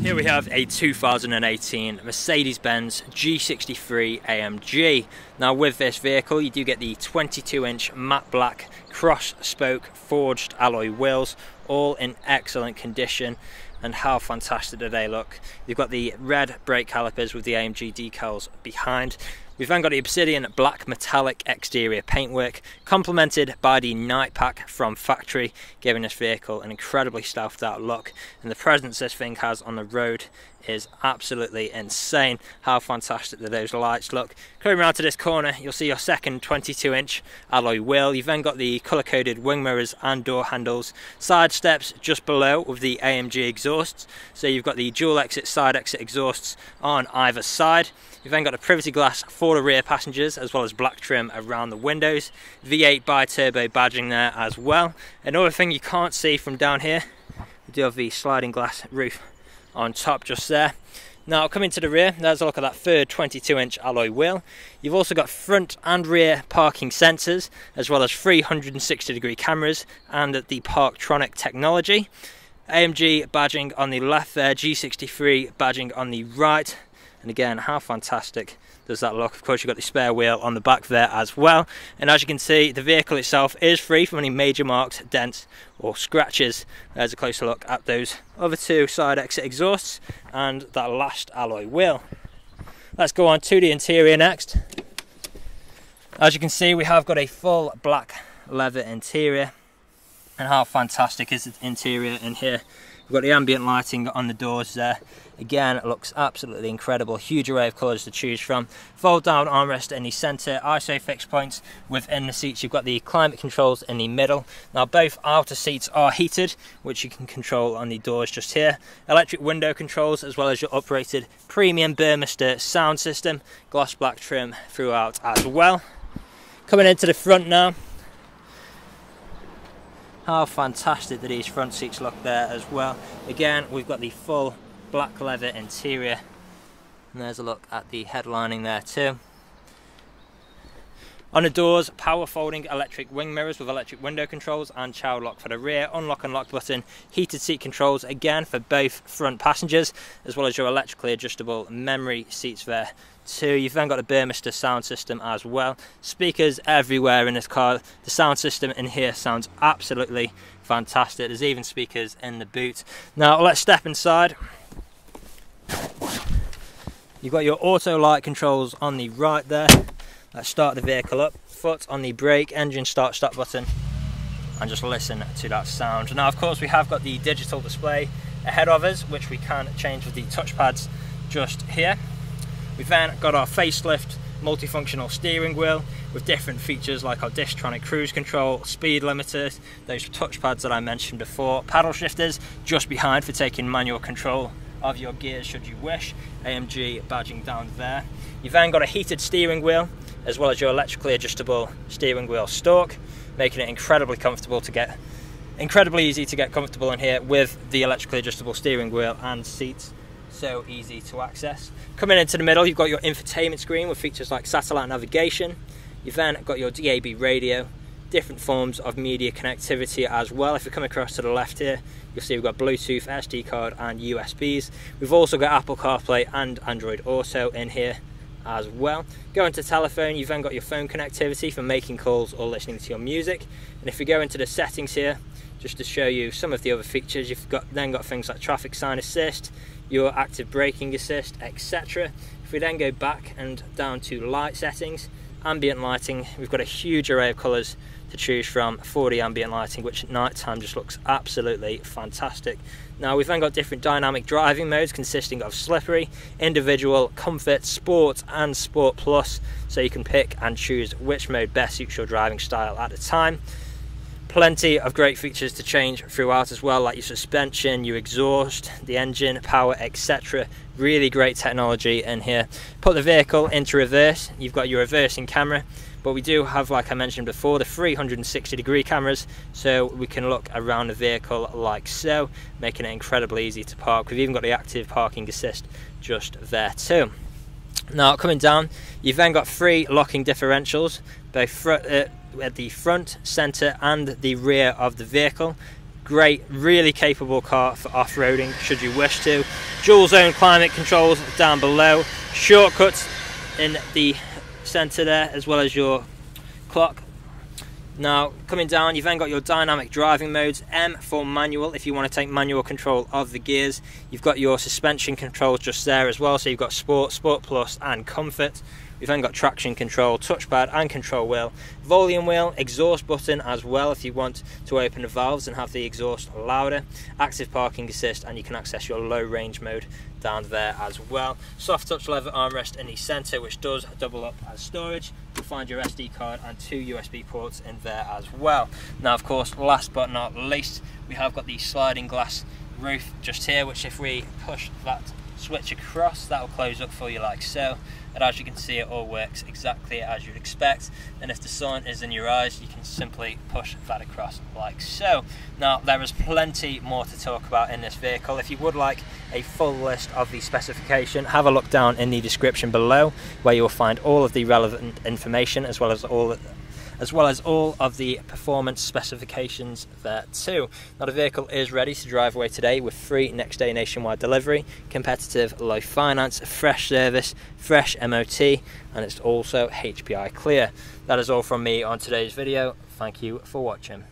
Here we have a 2018 Mercedes-Benz G63 AMG. Now with this vehicle you do get the 22-inch matte black cross-spoke forged alloy wheels, all in excellent condition, and how fantastic do they look. You've got the red brake calipers with the AMG decals behind. We've then got the obsidian black metallic exterior paintwork, complemented by the night pack from factory, giving this vehicle an incredibly stealthed out look. And the presence this thing has on the road is absolutely insane. How fantastic do those lights look. Coming around to this corner, you'll see your second 22-inch alloy wheel. You've then got the colour-coded wing mirrors and door handles. Side steps just below with the AMG exhausts. So you've got the dual exit, side exit exhausts on either side. You've then got the privacy glass for the rear passengers, as well as black trim around the windows. V8 bi-turbo badging there as well. Another thing you can't see from down here, we do have the sliding glass roof on top just there. Now coming to the rear, there's a look at that third 22-inch alloy wheel. You've also got front and rear parking sensors, as well as 360-degree cameras and the Parktronic technology. AMG badging on the left there, G63 badging on the right. And again, how fantastic does that look? Of course, you've got the spare wheel on the back there as well. And as you can see, the vehicle itself is free from any major marks, dents or scratches. There's a closer look at those other two side exit exhausts and that last alloy wheel. Let's go on to the interior next. As you can see, we have got a full black leather interior. And how fantastic is the interior in here? We've got the ambient lighting on the doors there. Again, it looks absolutely incredible. Huge array of colours to choose from. Fold down armrest in the centre, ISO fixed points within the seats. You've got the climate controls in the middle. Now both outer seats are heated, which you can control on the doors just here. Electric window controls, as well as your uprated premium Burmester sound system. Gloss black trim throughout as well. Coming into the front now. How fantastic do these front seats look there as well. Again, we've got the full black leather interior, and there's a look at the headlining there too. On the doors, power folding electric wing mirrors with electric window controls and child lock for the rear, unlock and lock button, heated seat controls again for both front passengers, as well as your electrically adjustable memory seats there too. You've then got the Burmester sound system as well. Speakers everywhere in this car. The sound system in here sounds absolutely fantastic. There's even speakers in the boot. Now let's step inside. You've got your auto light controls on the right there. Let's start the vehicle up. Foot on the brake, engine start stop button, and just listen to that sound. Now of course we have got the digital display ahead of us, which we can change with the touchpads just here. We've then got our facelift multifunctional steering wheel with different features like our Distronic cruise control, speed limiters, those touchpads that I mentioned before, paddle shifters just behind for taking manual control of your gears should you wish. AMG badging down there. You've then got a heated steering wheel, as well as your electrically adjustable steering wheel stalk, making it incredibly easy to get comfortable in here with the electrically adjustable steering wheel and seats. So easy to access. Coming into the middle, you've got your infotainment screen with features like satellite navigation. You've then got your DAB radio, different forms of media connectivity as well. If you come across to the left here, you'll see we've got Bluetooth, SD card and USBs. We've also got Apple CarPlay and Android Auto in here as well. Go into telephone, you've then got your phone connectivity for making calls or listening to your music. And if we go into the settings here, just to show you some of the other features, you've then got things like traffic sign assist, your active braking assist, etc. If we then go back and down to light settings, ambient lighting, we've got a huge array of colours to choose from for the ambient lighting, which at night time just looks absolutely fantastic. Now we've then got different dynamic driving modes consisting of slippery, individual, comfort, sport and sport plus, so you can pick and choose which mode best suits your driving style at the time. Plenty of great features to change throughout as well, like your suspension, your exhaust, the engine, power, etc. Really great technology in here. Put the vehicle into reverse, you've got your reversing camera, but we do have, like I mentioned before, the 360-degree cameras, so we can look around the vehicle like so, making it incredibly easy to park. We've even got the active parking assist just there too. Now coming down, you've then got 3 locking differentials, both at the front, centre and the rear of the vehicle. Great, really capable car for off-roading should you wish to. Dual zone climate controls down below, shortcuts in the centre there, as well as your clock. Now coming down, you've then got your dynamic driving modes. M for manual, if you want to take manual control of the gears. You've got your suspension controls just there as well, so you've got Sport, Sport Plus and Comfort. We've then got traction control, touchpad and control wheel, volume wheel, exhaust button as well if you want to open the valves and have the exhaust louder, active parking assist, and you can access your low range mode down there as well. Soft touch leather armrest in the centre, which does double up as storage. You'll find your SD card and 2 USB ports in there as well. Now of course, last but not least, we have got the sliding glass roof just here, which if we push that switch across, that will close up for you like so. And as you can see, it all works exactly as you'd expect. And if the sun is in your eyes, you can simply push that across like so. Now there is plenty more to talk about in this vehicle. If you would like a full list of the specification, have a look down in the description below, where you will find all of the relevant information, as well as all of the performance specifications there too. Now the vehicle is ready to drive away today with free next day nationwide delivery, competitive low finance, fresh service, fresh MOT, and it's also HPI clear. That is all from me on today's video. Thank you for watching.